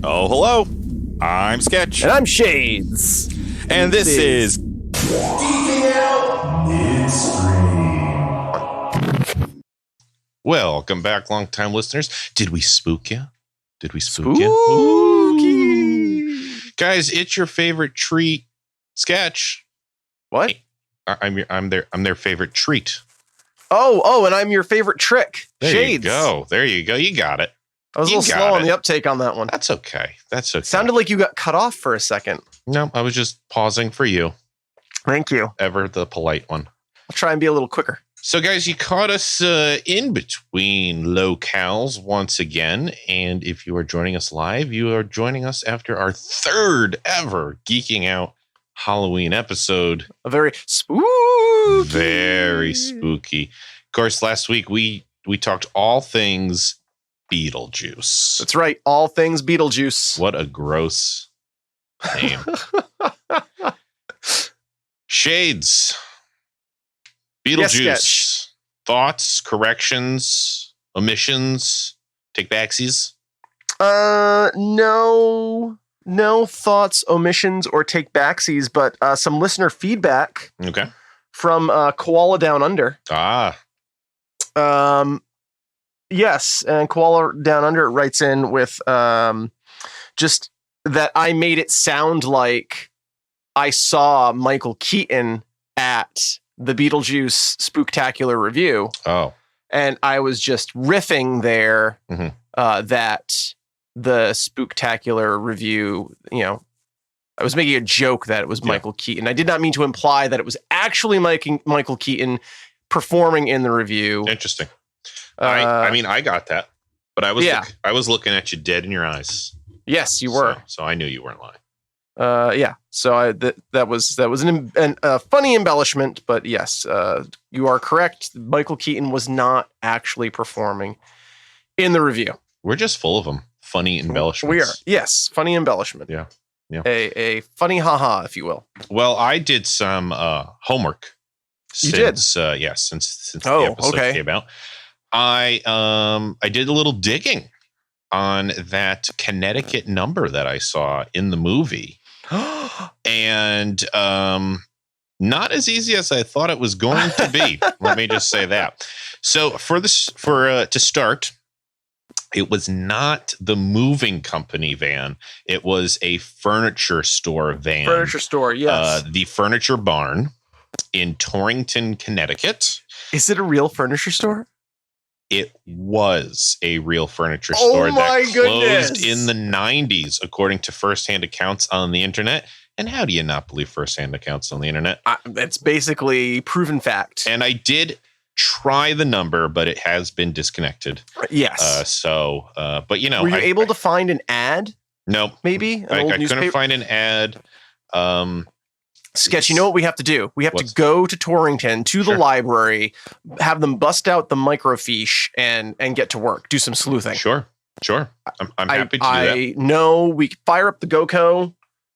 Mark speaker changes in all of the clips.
Speaker 1: Oh, hello. I'm Sketch.
Speaker 2: And I'm Shades.
Speaker 1: And this is
Speaker 3: Midstream.
Speaker 1: Welcome back, long-time listeners. Did we spook you?
Speaker 2: Spooky.
Speaker 1: Guys, it's your favorite treat, Sketch.
Speaker 2: What?
Speaker 1: I'm their favorite treat.
Speaker 2: Oh, and I'm your favorite trick.
Speaker 1: There
Speaker 2: Shades.
Speaker 1: you go. There you go. You got it.
Speaker 2: I was a little slow on the uptake on that one.
Speaker 1: That's okay.
Speaker 2: Sounded like you got cut off for a second.
Speaker 1: No, I was just pausing for you.
Speaker 2: Thank you.
Speaker 1: Ever the polite one.
Speaker 2: I'll try and be a little quicker.
Speaker 1: So, guys, you caught us in between locales once again. And if you are joining us live, you are joining us after our third ever Geeking Out Halloween episode.
Speaker 2: A very spooky.
Speaker 1: Very spooky. Of course, last week we talked all things Beetlejuice.
Speaker 2: That's right. All things Beetlejuice.
Speaker 1: What a gross name. Shades. Beetlejuice.
Speaker 2: Yes,
Speaker 1: Thoughts, corrections, omissions, take backsies?
Speaker 2: No thoughts, omissions, or take backsies, but some listener feedback.
Speaker 1: Okay.
Speaker 2: From Koala Down Under. Yes, and Koala Down Under writes in with just that I made it sound like I saw Michael Keaton at the Beetlejuice Spooktacular review.
Speaker 1: Oh.
Speaker 2: And I was just riffing there that the Spooktacular review, I was making a joke that it was Michael Keaton. I did not mean to imply that it was actually Michael Keaton performing in the review.
Speaker 1: Interesting. I mean, I got that, but I was looking at you dead in your eyes.
Speaker 2: Yes, you were.
Speaker 1: So I knew you weren't lying.
Speaker 2: So that was a funny embellishment, but yes, you are correct. Michael Keaton was not actually performing in the review.
Speaker 1: We're just full of them. Funny embellishments.
Speaker 2: We are. Yes, funny embellishment.
Speaker 1: Yeah.
Speaker 2: A funny haha, if you will.
Speaker 1: Well, I did some homework.
Speaker 2: You did?
Speaker 1: Since the episode came out. I did a little digging on that Connecticut number that I saw in the movie. And not as easy as I thought it was going to be. Let me just say that. So to start, it was not the moving company van. It was a furniture store van.
Speaker 2: Furniture store, yes.
Speaker 1: The Furniture Barn in Torrington, Connecticut.
Speaker 2: Is it a real furniture store?
Speaker 1: It was a real furniture store that closed in the 90s, according to firsthand accounts on the internet. And how do you not believe firsthand accounts on the internet?
Speaker 2: It's basically proven fact.
Speaker 1: And I did try the number, but it has been disconnected.
Speaker 2: Yes.
Speaker 1: But
Speaker 2: were you able to find an ad?
Speaker 1: No.
Speaker 2: Maybe
Speaker 1: I couldn't find an ad.
Speaker 2: Sketch, you know what we have to do? We have to go to Torrington, to the library, have them bust out the microfiche and get to work. Do some sleuthing.
Speaker 1: Sure. I'm happy to do that.
Speaker 2: I know we fire up the GoCo.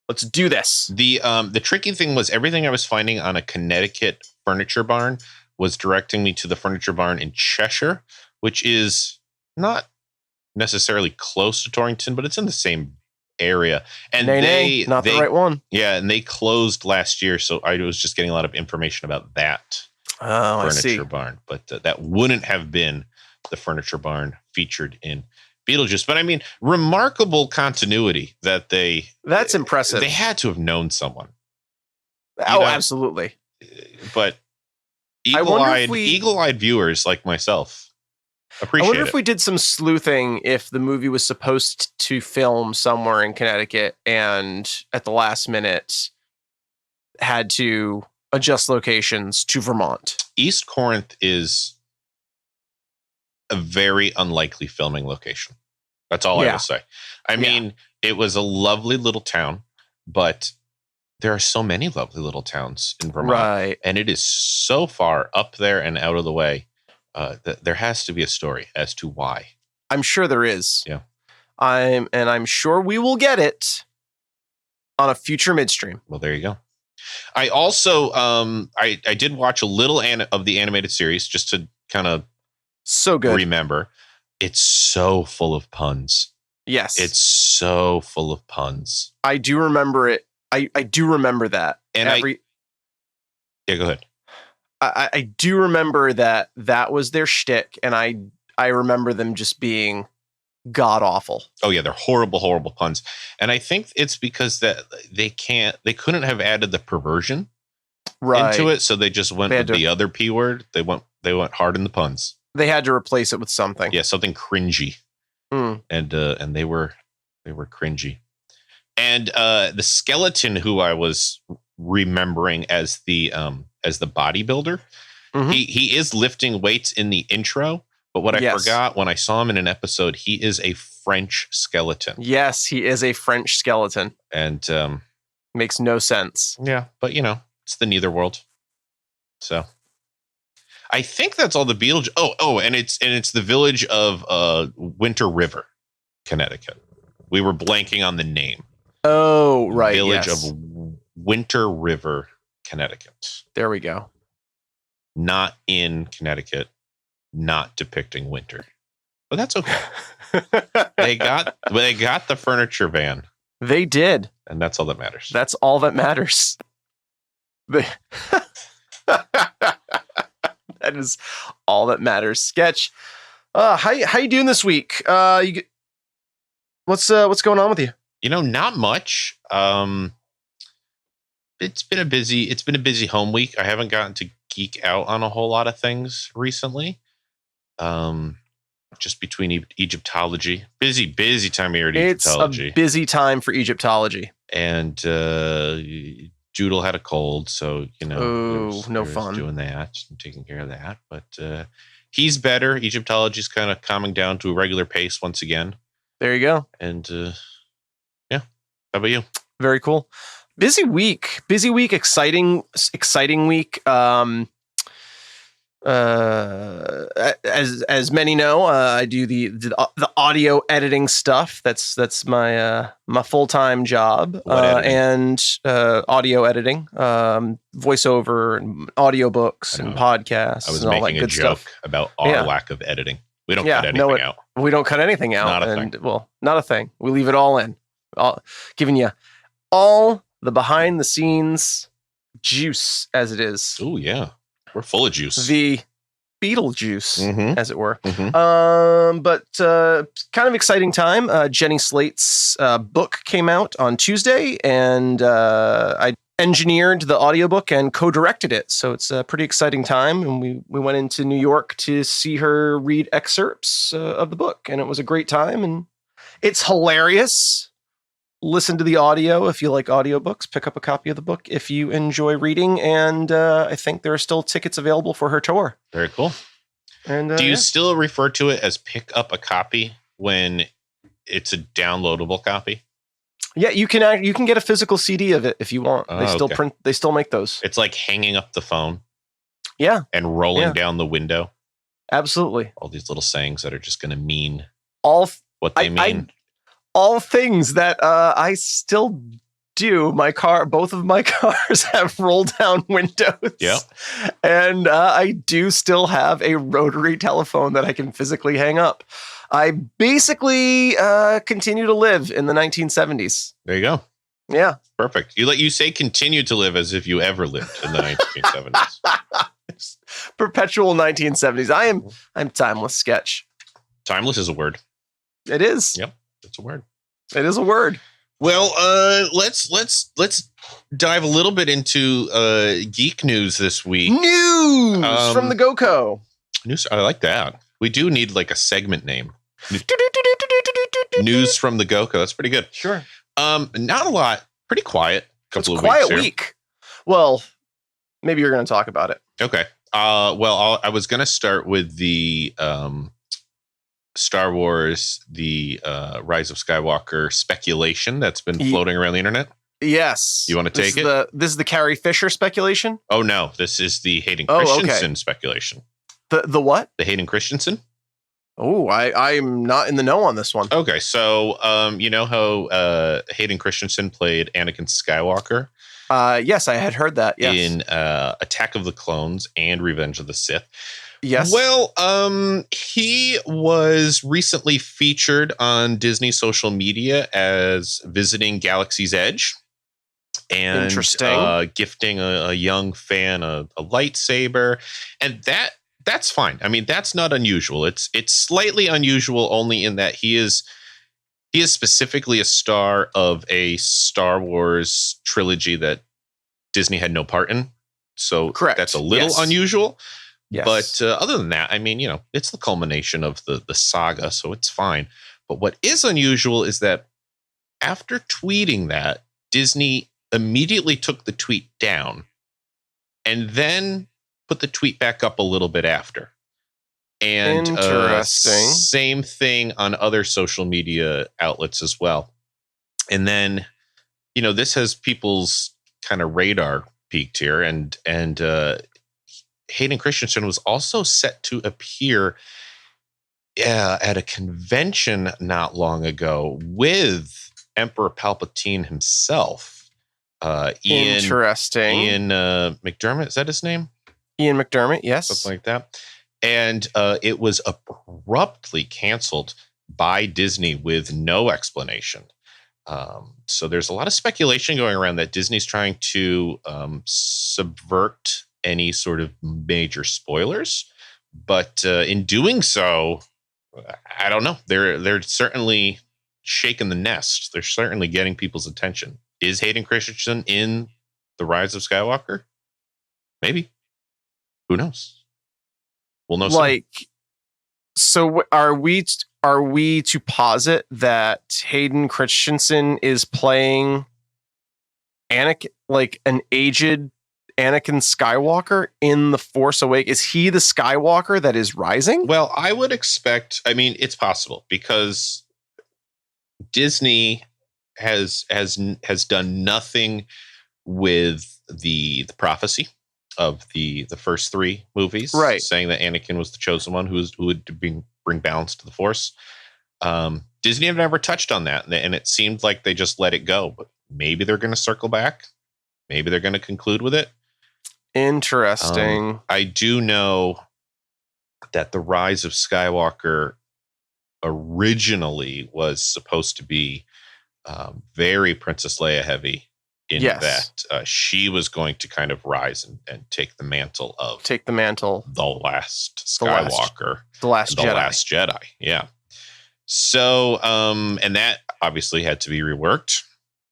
Speaker 2: Let's do this.
Speaker 1: The tricky thing was everything I was finding on a Connecticut Furniture Barn was directing me to the Furniture Barn in Cheshire, which is not necessarily close to Torrington, but it's in the same area. And
Speaker 2: the right one.
Speaker 1: Yeah, and they closed last year, so I was just getting a lot of information about that Furniture Barn. But that wouldn't have been the Furniture Barn featured in Beetlejuice. But I mean, remarkable continuity that that's
Speaker 2: impressive.
Speaker 1: They had to have known someone.
Speaker 2: Absolutely.
Speaker 1: But eagle-eyed viewers like myself appreciate it.
Speaker 2: I wonder if we did some sleuthing if the movie was supposed to film somewhere in Connecticut and at the last minute had to adjust locations to Vermont.
Speaker 1: East Corinth is a very unlikely filming location. That's all I will say. I mean, it was a lovely little town, but there are so many lovely little towns in Vermont.
Speaker 2: Right.
Speaker 1: And it is so far up there and out of the way. There has to be a story as to why.
Speaker 2: I'm sure there is.
Speaker 1: Yeah.
Speaker 2: I'm sure we will get it on a future Midstream.
Speaker 1: Well, there you go. I also I did watch a little of the animated series just to kind of
Speaker 2: so good.
Speaker 1: Remember, it's so full of puns.
Speaker 2: Yes,
Speaker 1: it's so full of puns.
Speaker 2: I do remember it. I do remember that.
Speaker 1: And yeah, go ahead.
Speaker 2: I do remember that was their shtick, and I remember them just being god awful.
Speaker 1: Oh yeah, they're horrible, horrible puns. And I think it's because that they couldn't have added the perversion into it, so they just went with the other P word. They went hard in the puns. They
Speaker 2: had to replace it with something.
Speaker 1: Yeah, something cringy. And they were cringy. And the skeleton who I was remembering as the bodybuilder, he is lifting weights in the intro. But what I forgot when I saw him in an episode, he is a French skeleton.
Speaker 2: Yes, he is a French skeleton.
Speaker 1: And
Speaker 2: makes no sense.
Speaker 1: Yeah, but it's the Netherworld. So I think that's all the Beetlejuice. Oh, and it's the village of Winter River, Connecticut. We were blanking on the name.
Speaker 2: Oh, right.
Speaker 1: Village of Winter River, Connecticut.
Speaker 2: There we go.
Speaker 1: Not in Connecticut. Not depicting winter, but that's okay. They got the furniture van.
Speaker 2: They did,
Speaker 1: and that's all that matters.
Speaker 2: That's all that matters. That is all that matters. Sketch. How you doing this week? What's going on with you?
Speaker 1: Not much. It's been a busy home week. I haven't gotten to geek out on a whole lot of things recently. Just between Egyptology, busy time of year at Egyptology.
Speaker 2: It's a busy time for Egyptology.
Speaker 1: And Judel had a cold, so
Speaker 2: no fun
Speaker 1: doing that and taking care of that. But he's better. Egyptology's kind of calming down to a regular pace once again.
Speaker 2: There you go.
Speaker 1: And yeah, how about you?
Speaker 2: Very cool. Busy week. Exciting week. As many know, I do the audio editing stuff. That's my full-time job. And audio editing, voiceover and audiobooks and podcasts.
Speaker 1: I was
Speaker 2: and all
Speaker 1: making
Speaker 2: that good
Speaker 1: a joke
Speaker 2: stuff
Speaker 1: about our lack of editing. We don't cut anything out.
Speaker 2: We don't cut anything out.
Speaker 1: Not a thing.
Speaker 2: Well, not a thing. We leave it all in. Giving you all the behind the scenes juice as it is.
Speaker 1: Oh yeah. We're full of juice.
Speaker 2: The Beetlejuice, as it were. But kind of exciting time. Jenny Slate's book came out on Tuesday, and I engineered the audiobook and co-directed it. So it's a pretty exciting time. And we went into New York to see her read excerpts of the book. And it was a great time. And it's hilarious. Listen to the audio if you like audiobooks. Pick up a copy of the book if you enjoy reading. And I think there are still tickets available for her tour.
Speaker 1: Very cool. And do you still refer to it as pick up a copy when it's a downloadable copy?
Speaker 2: Yeah, you can get a physical CD of it if you want. They still print. They still make those.
Speaker 1: It's like hanging up the phone.
Speaker 2: Yeah.
Speaker 1: And rolling down the window.
Speaker 2: Absolutely.
Speaker 1: All these little sayings that are just going to mean
Speaker 2: what
Speaker 1: they mean.
Speaker 2: All things that I still do. Both of my cars have roll down windows.
Speaker 1: Yeah.
Speaker 2: And I do still have a rotary telephone that I can physically hang up. I basically continue to live in the 1970s.
Speaker 1: There you go.
Speaker 2: Yeah.
Speaker 1: Perfect. You say continue to live as if you ever lived in the 1970s.
Speaker 2: Perpetual 1970s. I'm timeless. Sketch.
Speaker 1: Timeless is a word.
Speaker 2: It is.
Speaker 1: Yep. It's a word.
Speaker 2: It is a word.
Speaker 1: Well, let's dive a little bit into geek news this week.
Speaker 2: News from the GoCo.
Speaker 1: News. I like that. We do need like a segment name. News from the GoCo. That's pretty good.
Speaker 2: Sure.
Speaker 1: Not a lot. Pretty quiet. Couple of
Speaker 2: quiet
Speaker 1: weeks here.
Speaker 2: Week. Well, maybe you're going to talk about it.
Speaker 1: Okay. I was going to start with the Star Wars, the Rise of Skywalker speculation that's been floating around the internet.
Speaker 2: Yes.
Speaker 1: You want to take it?
Speaker 2: This is the Carrie Fisher speculation?
Speaker 1: Oh, no. This is the Hayden Christensen speculation.
Speaker 2: The what?
Speaker 1: The Hayden Christensen.
Speaker 2: Oh, I'm not in the know on this one.
Speaker 1: Okay. So, you know how Hayden Christensen played Anakin Skywalker
Speaker 2: Yes, I had heard that. Yes.
Speaker 1: In Attack of the Clones and Revenge of the Sith.
Speaker 2: Yes.
Speaker 1: Well, he was recently featured on Disney social media as visiting Galaxy's Edge and gifting a young fan a lightsaber, and that's fine. I mean, that's not unusual. It's slightly unusual only in that he is specifically a star of a Star Wars trilogy that Disney had no part in. So
Speaker 2: correct.
Speaker 1: That's a little unusual.
Speaker 2: Yes.
Speaker 1: But other than that, I mean, it's the culmination of the saga, so it's fine. But what is unusual is that after tweeting that, Disney immediately took the tweet down and then put the tweet back up a little bit after. And
Speaker 2: interesting.
Speaker 1: Same thing on other social media outlets as well. And then, this has people's kind of radar peaked here, and Hayden Christensen was also set to appear at a convention not long ago with Emperor Palpatine himself.
Speaker 2: Interesting.
Speaker 1: Ian McDermott, is that his name?
Speaker 2: Ian McDermott, yes.
Speaker 1: Something like that. And it was abruptly canceled by Disney with no explanation. So there's a lot of speculation going around that Disney's trying to subvert any sort of major spoilers. But in doing so, I don't know. They're certainly shaking the nest. They're certainly getting people's attention. Is Hayden Christensen in The Rise of Skywalker? Maybe. Who knows? We'll know soon.
Speaker 2: So are we to posit that Hayden Christensen is playing Anakin, like an aged Anakin Skywalker in The Force Awakens? Is he the Skywalker that is rising?
Speaker 1: Well, I would expect, I mean, it's possible because Disney has done nothing with the prophecy of the first three movies,
Speaker 2: right?
Speaker 1: Saying that Anakin was the chosen one who would bring balance to the Force. Disney have never touched on that, and it seemed like they just let it go. But maybe they're going to circle back. Maybe they're going to conclude with it.
Speaker 2: Interesting.
Speaker 1: I do know that The Rise of Skywalker originally was supposed to be very Princess Leia heavy. In that she was going to kind of rise and take the mantle of the last Skywalker,
Speaker 2: the last
Speaker 1: Jedi. Yeah. So, and that obviously had to be reworked.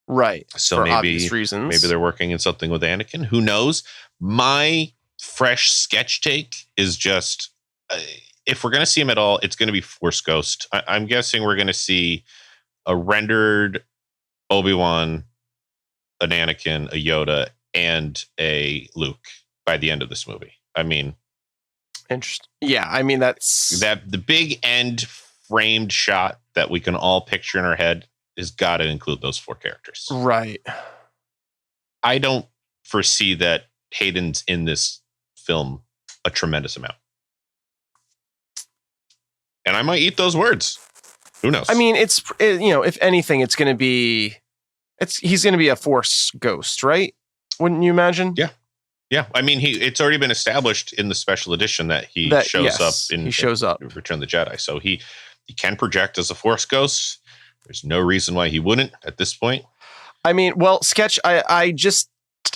Speaker 2: Right.
Speaker 1: So
Speaker 2: for
Speaker 1: maybe
Speaker 2: obvious reasons.
Speaker 1: Maybe they're working in something with Anakin. Who knows? My fresh sketch take is just, if we're going to see him at all, it's going to be Force Ghost. I'm guessing we're going to see a rendered Obi-Wan, an Anakin, a Yoda, and a Luke by the end of this movie. I mean,
Speaker 2: interesting. Yeah, I mean that's
Speaker 1: the big end framed shot that we can all picture in our head has got to include those four characters.
Speaker 2: Right.
Speaker 1: I don't foresee that Hayden's in this film a tremendous amount. And I might eat those words. Who knows?
Speaker 2: I mean, if anything, it's going to be he's going to be a Force ghost, right? Wouldn't you imagine?
Speaker 1: Yeah. Yeah. I mean, it's already been established in the special edition that he shows up in Return of the Jedi. So he can project as a Force ghost. There's no reason why he wouldn't at this point.
Speaker 2: I mean, well, sketch. I just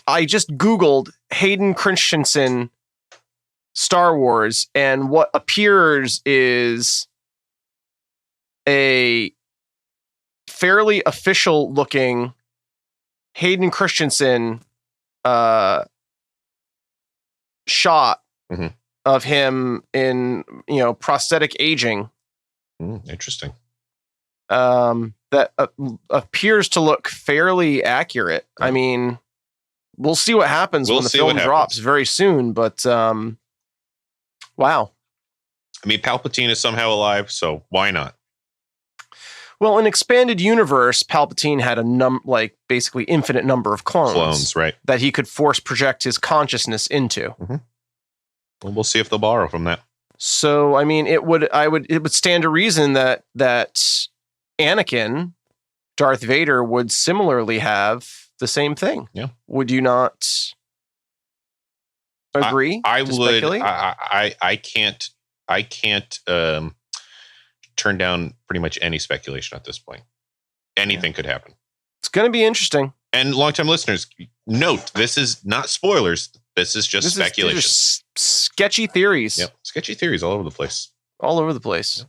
Speaker 2: Googled Hayden Christensen Star Wars, and what appears is a fairly official looking Hayden Christensen shot of him in prosthetic aging.
Speaker 1: Interesting.
Speaker 2: That appears to look fairly accurate. I mean, we'll see what happens when the film drops very soon, but wow.
Speaker 1: I mean, Palpatine is somehow alive, so why not?
Speaker 2: Well, in Expanded Universe, Palpatine had a basically infinite number of clones,
Speaker 1: right? That
Speaker 2: he could force project his consciousness into.
Speaker 1: Mm-hmm. Well, we'll see if they'll borrow from that.
Speaker 2: So, I mean, it would stand to reason that Anakin, Darth Vader, would similarly have the same thing.
Speaker 1: Yeah.
Speaker 2: Would you not agree?
Speaker 1: I would. I can't turn down pretty much any speculation at this point. Anything could happen.
Speaker 2: It's going to be interesting.
Speaker 1: And longtime listeners, note, this is not spoilers. This is just speculation.
Speaker 2: Sketchy theories.
Speaker 1: Yep. Sketchy theories all over the place.
Speaker 2: All over the place.
Speaker 1: Yep.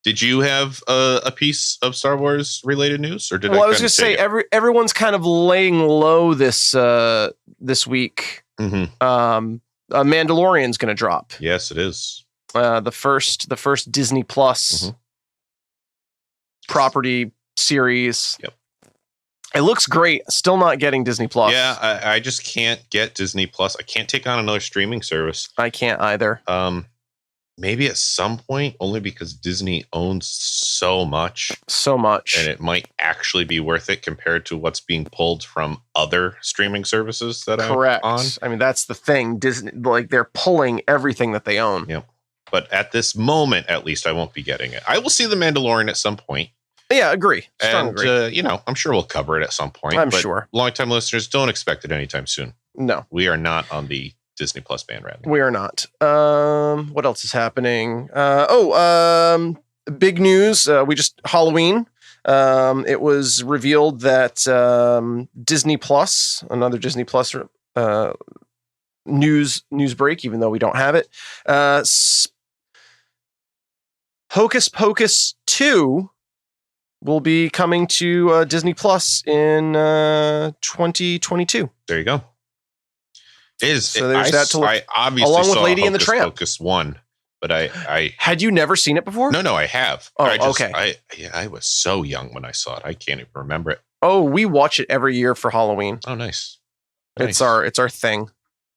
Speaker 1: Did you have a piece of Star Wars related news, or did
Speaker 2: I was going to say everyone's kind of laying low this week. Mm-hmm. Mandalorian's going to drop.
Speaker 1: Yes, it is.
Speaker 2: The first Disney Plus property series.
Speaker 1: Yep.
Speaker 2: It looks great. Still not getting Disney Plus.
Speaker 1: Yeah, I just can't get Disney Plus. I can't take on another streaming service.
Speaker 2: I can't either.
Speaker 1: Maybe at some point, only because Disney owns so much. And it might actually be worth it compared to what's being pulled from other streaming services that I'm on.
Speaker 2: I mean, that's the thing. Disney, like, they're pulling everything that they own.
Speaker 1: Yeah. But at this moment, at least, I won't be getting it. I will see The Mandalorian at some point.
Speaker 2: Yeah, agree. Agree.
Speaker 1: I'm sure we'll cover it at some point.
Speaker 2: I'm sure.
Speaker 1: Longtime listeners, don't expect it anytime soon.
Speaker 2: No.
Speaker 1: We are not on the Disney Plus bandwagon.
Speaker 2: We are not. What else is happening? Big news. Halloween. It was revealed that Disney Plus, another Disney Plus news break, even though we don't have it. Hocus Pocus 2 will be coming to Disney Plus in 2022.
Speaker 1: There you go.
Speaker 2: So there's that to look.
Speaker 1: I obviously
Speaker 2: along with
Speaker 1: saw
Speaker 2: Lady and the
Speaker 1: Hocus
Speaker 2: Tramp.
Speaker 1: Pocus 1, but I
Speaker 2: had you never seen it before?
Speaker 1: No, I have.
Speaker 2: Oh, okay.
Speaker 1: I was so young when I saw it. I can't even remember it.
Speaker 2: Oh, we watch it every year for Halloween.
Speaker 1: Oh, nice.
Speaker 2: It's our thing.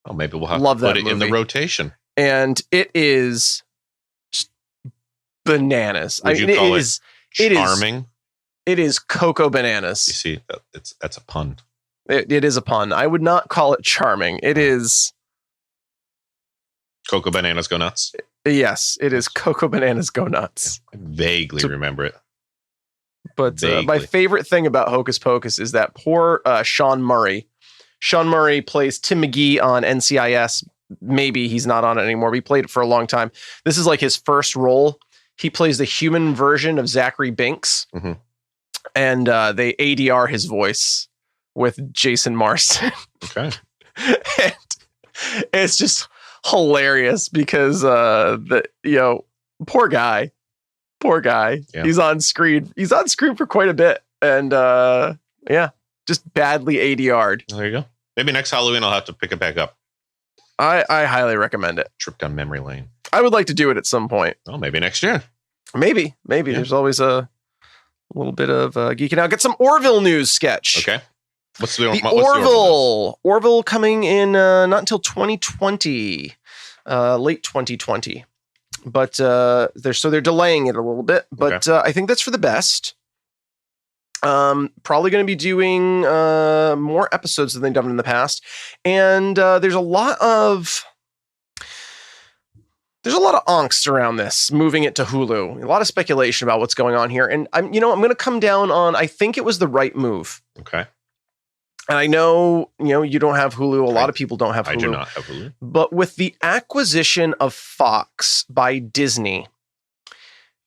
Speaker 1: Oh, maybe we'll have to put it in the rotation.
Speaker 2: And it is just bananas.
Speaker 1: Would you call it charming?
Speaker 2: It is Cocoa Bananas.
Speaker 1: You see, that's a pun.
Speaker 2: It is a pun. I would not call it charming. It is
Speaker 1: Cocoa Bananas Go Nuts.
Speaker 2: Yes, it is Cocoa Bananas Go Nuts.
Speaker 1: Yeah, I vaguely remember it.
Speaker 2: But my favorite thing about Hocus Pocus is that poor Sean Murray. Sean Murray plays Tim McGee on NCIS. Maybe he's not on it anymore. But he played it for a long time. This is like his first role. He plays the human version of Zachary Binks. Mm-hmm. And they ADR his voice with Jason Marsden.
Speaker 1: Okay.
Speaker 2: And it's just hilarious because poor guy. Yeah. He's on screen for quite a bit. And just badly ADR'd.
Speaker 1: There you go. Maybe next Halloween I'll have to pick it back up.
Speaker 2: I highly recommend it.
Speaker 1: Trip down memory lane.
Speaker 2: I would like to do it at some point.
Speaker 1: Well, maybe next year.
Speaker 2: Maybe. Yeah. There's always a little bit of geeking out. Get some Orville news sketch.
Speaker 1: Okay. What's the
Speaker 2: Orville coming in not until 2020, late 2020. But they're delaying it a little bit. But I think that's for the best. Probably going to be doing more episodes than they've done in the past, and there's a lot of angst around this, moving it to Hulu. A lot of speculation about what's going on here, and I'm going to come down on. I think it was the right move.
Speaker 1: Okay.
Speaker 2: And I know you don't have Hulu. A lot of people don't have Hulu.
Speaker 1: I do not have Hulu.
Speaker 2: But with the acquisition of Fox by Disney.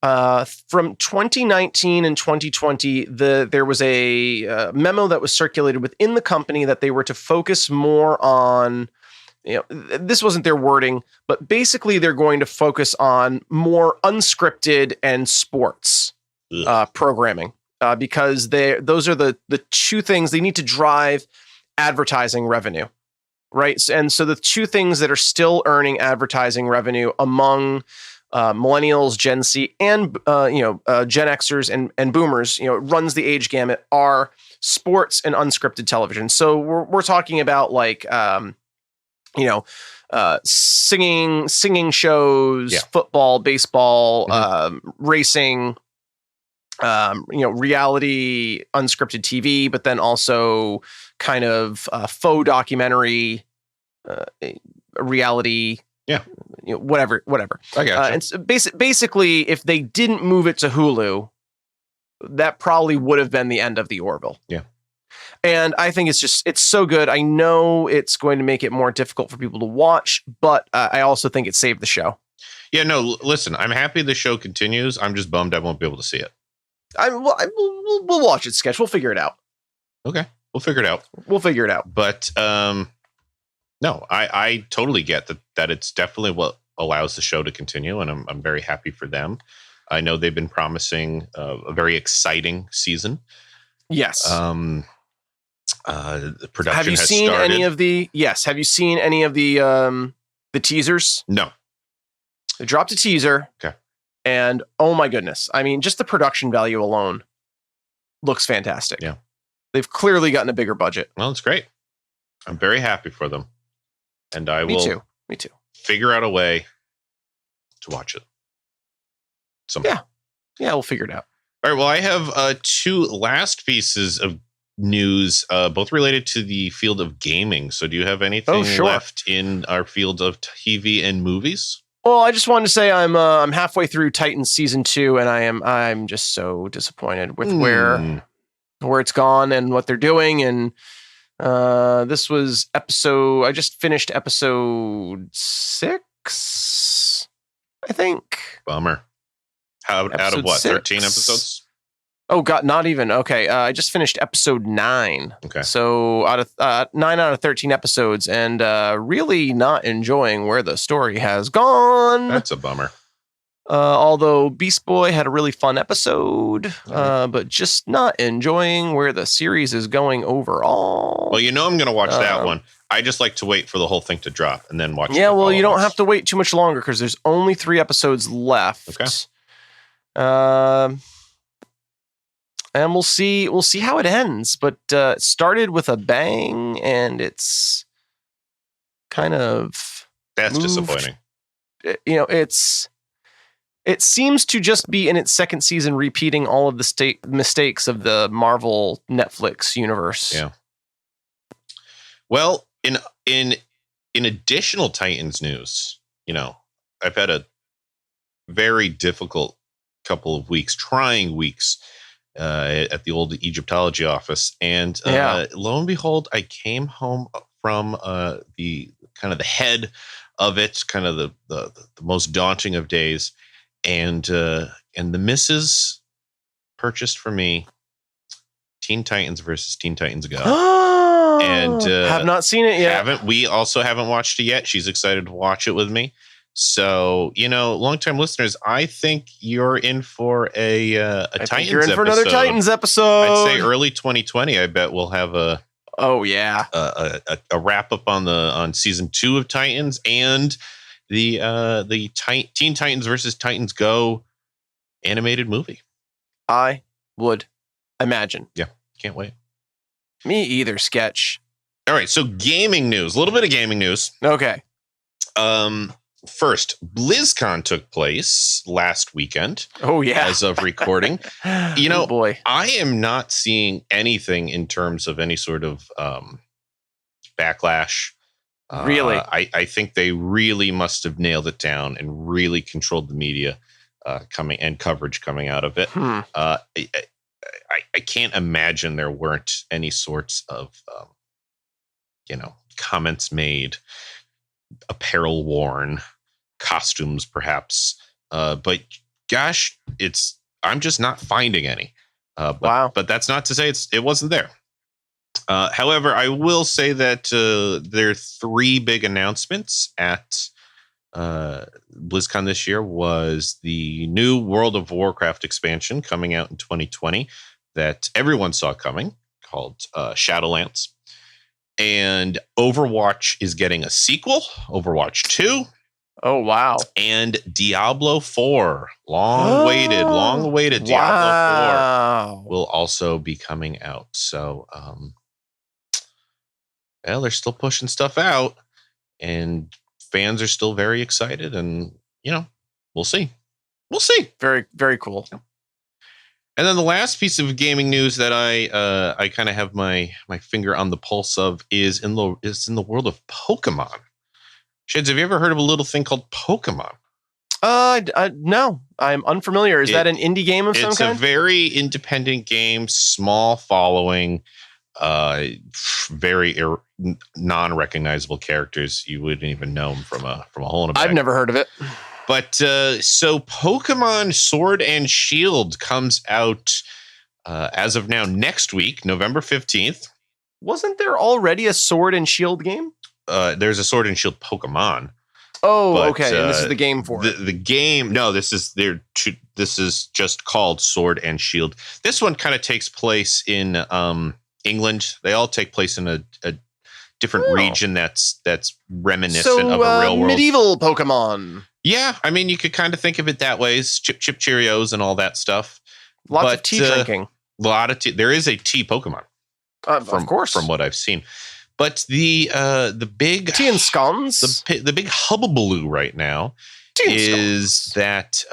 Speaker 2: From 2019 and 2020, there was a memo that was circulated within the company that they were to focus more on, this wasn't their wording, but basically they're going to focus on more unscripted and sports programming because those are the two things they need to drive advertising revenue, right? And so the two things that are still earning advertising revenue among millennials, Gen Z, and Gen Xers and Boomers, runs the age gamut, are sports and unscripted television. So we're talking about like singing shows, football, baseball, racing, reality, unscripted TV, but then also kind of faux documentary, reality.
Speaker 1: Yeah.
Speaker 2: Whatever.
Speaker 1: I gotcha.
Speaker 2: And so basically, if they didn't move it to Hulu, that probably would have been the end of the Orville.
Speaker 1: Yeah.
Speaker 2: And I think it's so good. I know it's going to make it more difficult for people to watch, but I also think it saved the show.
Speaker 1: Yeah, no, listen, I'm happy the show continues. I'm just bummed I won't be able to see it.
Speaker 2: We'll watch it, Sketch. We'll figure it out.
Speaker 1: Okay, we'll figure it out. But no, I totally get that it's definitely what allows the show to continue, and I'm very happy for them. I know they've been promising a very exciting season.
Speaker 2: Yes.
Speaker 1: The production
Speaker 2: have you
Speaker 1: has
Speaker 2: seen
Speaker 1: started.
Speaker 2: any of the? Yes. Have you seen any of the teasers?
Speaker 1: No.
Speaker 2: They dropped a teaser.
Speaker 1: Okay.
Speaker 2: And oh my goodness, I mean, just the production value alone looks fantastic.
Speaker 1: Yeah.
Speaker 2: They've clearly gotten a bigger budget.
Speaker 1: Well, it's great. I'm very happy for them, and I will.
Speaker 2: Me too.
Speaker 1: Figure out a way to watch it.
Speaker 2: Yeah, we'll figure it out.
Speaker 1: All right. Well, I have two last pieces of news, both related to the field of gaming. So, do you have anything left in our field of TV and movies?
Speaker 2: Well, I just wanted to say I'm halfway through Titans season 2, and I'm just so disappointed with where it's gone and what they're doing. And this was I just finished episode 6, I think.
Speaker 1: Bummer. Out of what? 6. 13 episodes?
Speaker 2: Oh God, not even. Okay, I just finished episode 9.
Speaker 1: Okay.
Speaker 2: So out of 9 out of 13 episodes, and really not enjoying where the story has gone.
Speaker 1: That's a bummer.
Speaker 2: Although Beast Boy had a really fun episode, but just not enjoying where the series is going overall.
Speaker 1: Well, I'm going to watch that one. I just like to wait for the whole thing to drop and then watch it.
Speaker 2: Yeah, well, you don't have to wait too much longer because there's only 3 episodes left.
Speaker 1: Okay.
Speaker 2: And we'll see how it ends. But it started with a bang, and it's kind of
Speaker 1: that's disappointing.
Speaker 2: It seems to just be in its second season repeating all of the mistakes of the Marvel Netflix universe.
Speaker 1: Yeah. Well, in additional Titans news, I've had a very difficult couple of trying weeks at the old Egyptology office, and lo and behold, I came home from the kind of the head of it, kind of the most daunting of days. And the missus purchased for me Teen Titans versus Teen Titans Go. And
Speaker 2: have not seen it yet.
Speaker 1: We also haven't watched it yet. She's excited to watch it with me. So, long-time listeners, I think you're in for a Titans episode.
Speaker 2: You're in for another Titans episode.
Speaker 1: I'd say early 2020. I bet we'll have a wrap-up on season 2 of Titans and the Teen Titans versus Titans Go animated movie.
Speaker 2: I would imagine.
Speaker 1: Yeah, can't wait.
Speaker 2: Me either, Sketch.
Speaker 1: All right, so gaming news. A little bit of gaming news.
Speaker 2: Okay.
Speaker 1: First, BlizzCon took place last weekend.
Speaker 2: Oh, yeah.
Speaker 1: As of recording.
Speaker 2: Oh, boy.
Speaker 1: I am not seeing anything in terms of any sort of backlash.
Speaker 2: Really?
Speaker 1: I think they really must have nailed it down and really controlled the media coverage coming out of it. I can't imagine there weren't any sorts of, comments made, apparel worn, costumes perhaps. But gosh, I'm just not finding any.
Speaker 2: Wow.
Speaker 1: But that's not to say it wasn't there. However, I will say that there are 3 big announcements at BlizzCon this year. Was the new World of Warcraft expansion coming out in 2020 that everyone saw coming, called Shadowlands. And Overwatch is getting a sequel, Overwatch 2.
Speaker 2: Oh, wow.
Speaker 1: And Diablo 4, long-awaited Diablo 4 will also be coming out. So, they're still pushing stuff out, and fans are still very excited, and, we'll see.
Speaker 2: Very, very cool.
Speaker 1: And then the last piece of gaming news that I kind of have my finger on the pulse of is in the world of Pokemon. Sheds, have you ever heard of a little thing called Pokemon?
Speaker 2: No, I'm unfamiliar. Is that an indie game of some kind?
Speaker 1: It's a very independent game, small following. very non-recognizable characters. You wouldn't even know them from a hole in a bag.
Speaker 2: I've never heard of it.
Speaker 1: But so Pokemon Sword and Shield comes out as of now next week, November 15th.
Speaker 2: Wasn't there already a Sword and Shield game?
Speaker 1: There's a Sword and Shield Pokemon.
Speaker 2: Oh, but, okay. And this is the game for
Speaker 1: it. The game. No, this is just called Sword and Shield. This one kind of takes place in England. They all take place in a different region that's reminiscent of a real world.
Speaker 2: Medieval Pokemon.
Speaker 1: Yeah, I mean, you could kind of think of it that way. Chip Cheerios and all that stuff.
Speaker 2: Lots of tea drinking.
Speaker 1: A lot of tea. There is a tea Pokemon.
Speaker 2: Of course,
Speaker 1: from what I've seen. But the big
Speaker 2: tea and scones,
Speaker 1: the big hubbubaloo right now is that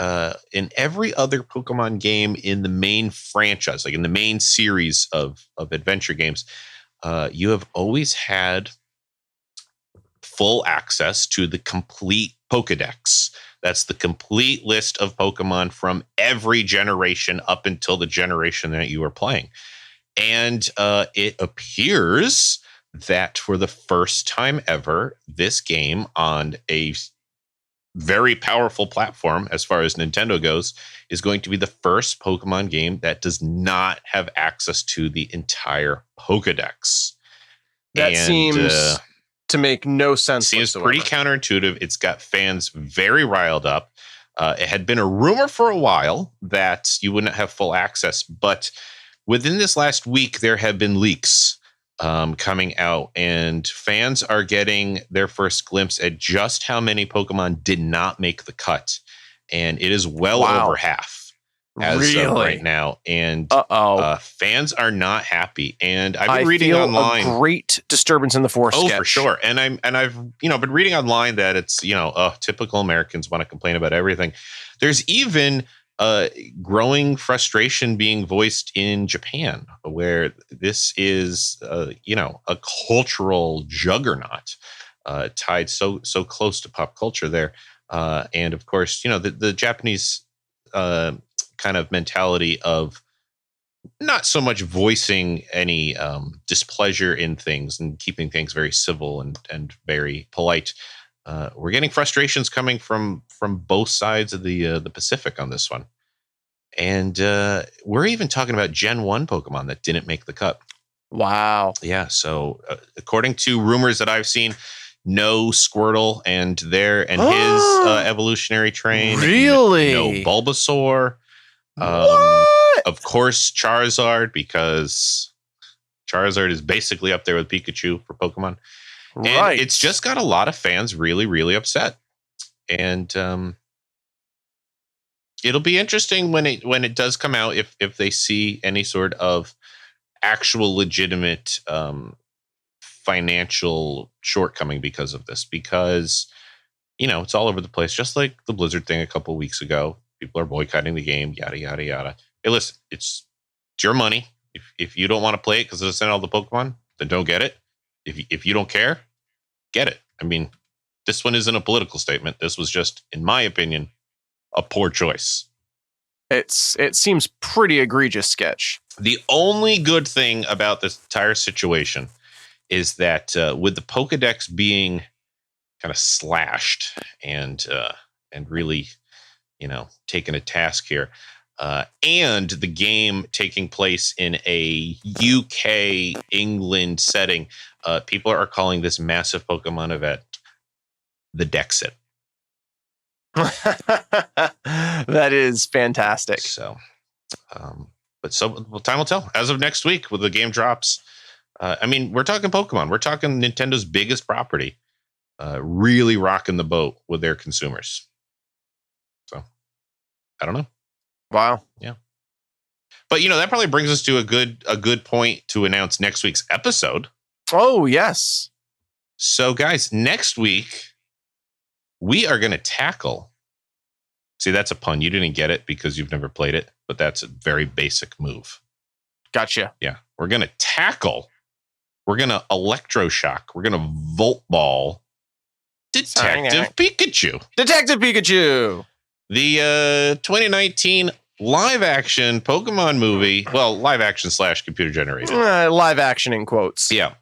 Speaker 1: in every other Pokemon game in the main franchise, like in the main series of adventure games, you have always had full access to the complete Pokedex. That's the complete list of Pokemon from every generation up until the generation that you are playing. And it appears that for the first time ever, this game on a very powerful platform, as far as Nintendo goes, is going to be the first Pokemon game that does not have access to the entire Pokedex.
Speaker 2: That seems to make no sense.
Speaker 1: Seems pretty counterintuitive. It's got fans very riled up. It had been a rumor for a while that you wouldn't have full access, but within this last week, there have been leaks coming out, and fans are getting their first glimpse at just how many Pokemon did not make the cut. And it is well over half as of right now. And fans are not happy. And I've been reading online
Speaker 2: a great disturbance in the force.
Speaker 1: Oh, for sure. And I've been reading online that it's, typical Americans want to complain about everything. There's even growing frustration being voiced in Japan, where this is, a cultural juggernaut tied so close to pop culture there. And of course, the Japanese kind of mentality of not so much voicing any displeasure in things and keeping things very civil and very polite. We're getting frustrations coming from both sides of the Pacific on this one. And we're even talking about Gen 1 Pokemon that didn't make the cut.
Speaker 2: Wow.
Speaker 1: Yeah. So according to rumors that I've seen, no Squirtle and his evolutionary train.
Speaker 2: Really?
Speaker 1: No Bulbasaur.
Speaker 2: What?
Speaker 1: Of course, Charizard, because Charizard is basically up there with Pikachu for Pokemon. And
Speaker 2: right.
Speaker 1: It's just got a lot of fans really, really upset. And it'll be interesting when it does come out, if they see any sort of actual legitimate financial shortcoming because of this, because it's all over the place, just like the Blizzard thing a couple of weeks ago. People are boycotting the game, yada yada yada. Hey, listen, it's your money. If you don't want to play it because it's in all the Pokemon, then don't get it. If you don't care, get it. I mean, this one isn't a political statement. This was just, in my opinion, a poor choice.
Speaker 2: It seems pretty egregious sketch.
Speaker 1: The only good thing about this entire situation is that with the Pokedex being kind of slashed and really, taken a task here, and the game taking place in a UK England setting, people are calling this massive Pokemon event the Dexit.
Speaker 2: That is fantastic.
Speaker 1: So, time will tell. As of next week, when the game drops, we're talking Pokemon. We're talking Nintendo's biggest property, really rocking the boat with their consumers. So, I don't know.
Speaker 2: Wow.
Speaker 1: Yeah. But that probably brings us to a good point to announce next week's episode.
Speaker 2: Oh, yes.
Speaker 1: So, guys, next week we are going to tackle. See, that's a pun. You didn't get it because you've never played it, but that's a very basic move.
Speaker 2: Gotcha.
Speaker 1: Yeah. We're going to tackle. We're going to electroshock. We're going to volt ball Detective Pikachu.
Speaker 2: Detective Pikachu.
Speaker 1: The 2019 live action Pokemon movie. Well, live action / computer generated.
Speaker 2: Live action in quotes.
Speaker 1: Yeah.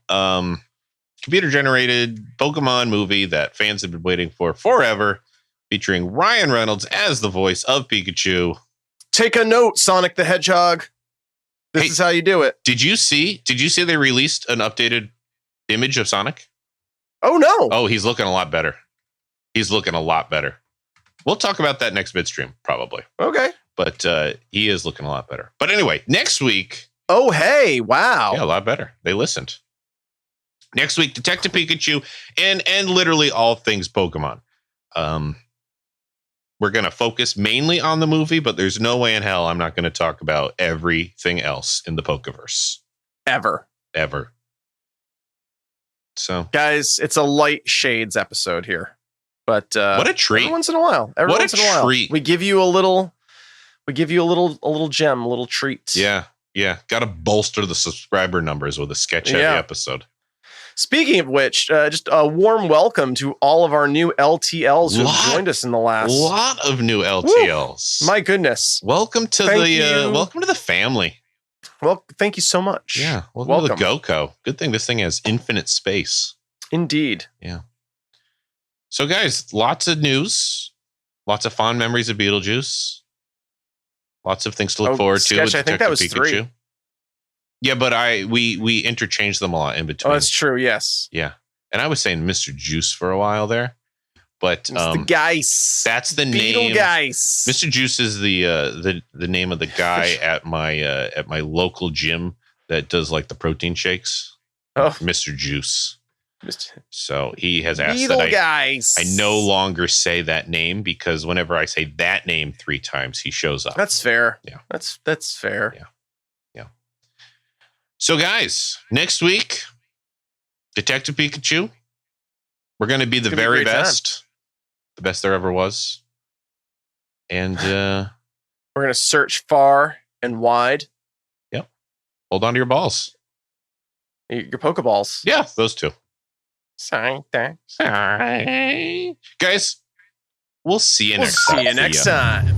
Speaker 1: Computer generated Pokemon movie that fans have been waiting for forever, featuring Ryan Reynolds as the voice of Pikachu.
Speaker 2: Take a note, Sonic the Hedgehog. This is how you do it.
Speaker 1: Did you see they released an updated image of Sonic?
Speaker 2: Oh, no.
Speaker 1: Oh, he's looking a lot better. We'll talk about that next Midstream, probably.
Speaker 2: Okay.
Speaker 1: But he is looking a lot better. But anyway, next week.
Speaker 2: Oh, hey. Wow.
Speaker 1: Yeah, a lot better. They listened. Next week, Detective Pikachu and literally all things Pokemon. We're going to focus mainly on the movie, but there's no way in hell I'm not going to talk about everything else in the Pokeverse.
Speaker 2: Ever.
Speaker 1: So,
Speaker 2: guys, it's a light shades episode here. But
Speaker 1: what a treat.
Speaker 2: Every once in a while.
Speaker 1: Treat.
Speaker 2: We give you a little gem, a little treat.
Speaker 1: Yeah. Got to bolster the subscriber numbers with a sketch-heavy episode.
Speaker 2: Speaking of which, just a warm welcome to all of our new LTLs who have joined us in the last.
Speaker 1: A lot of new LTLs.
Speaker 2: Woo, my goodness.
Speaker 1: Welcome to the family.
Speaker 2: Well, thank you so much.
Speaker 1: Yeah. Welcome to the GoCo. Good thing this thing has infinite space.
Speaker 2: Indeed.
Speaker 1: Yeah. So, guys, lots of news, lots of fond memories of Beetlejuice, lots of things to look forward to.
Speaker 2: Sketch, I think that was Pikachu. 3.
Speaker 1: Yeah, but we interchanged them a lot in between.
Speaker 2: Oh, that's true. Yes.
Speaker 1: Yeah, and I was saying Mr. Juice for a while there, but
Speaker 2: the Geis.
Speaker 1: That's the name.
Speaker 2: Geis.
Speaker 1: Mr. Juice is the name of the guy at my local gym that does like the protein shakes.
Speaker 2: Oh,
Speaker 1: Mr. Juice. So he has asked that I no longer say that name because whenever I say that name 3 times, he shows up.
Speaker 2: That's fair.
Speaker 1: Yeah,
Speaker 2: that's fair.
Speaker 1: Yeah. So, guys, next week, Detective Pikachu. We're going to be the very best, the best there ever was, and
Speaker 2: we're going to search far and wide.
Speaker 1: Yep. Hold on to your balls.
Speaker 2: Your Pokeballs.
Speaker 1: Yeah, those 2.
Speaker 2: Sorry.
Speaker 1: Guys, we'll see you next time.
Speaker 2: See you next time.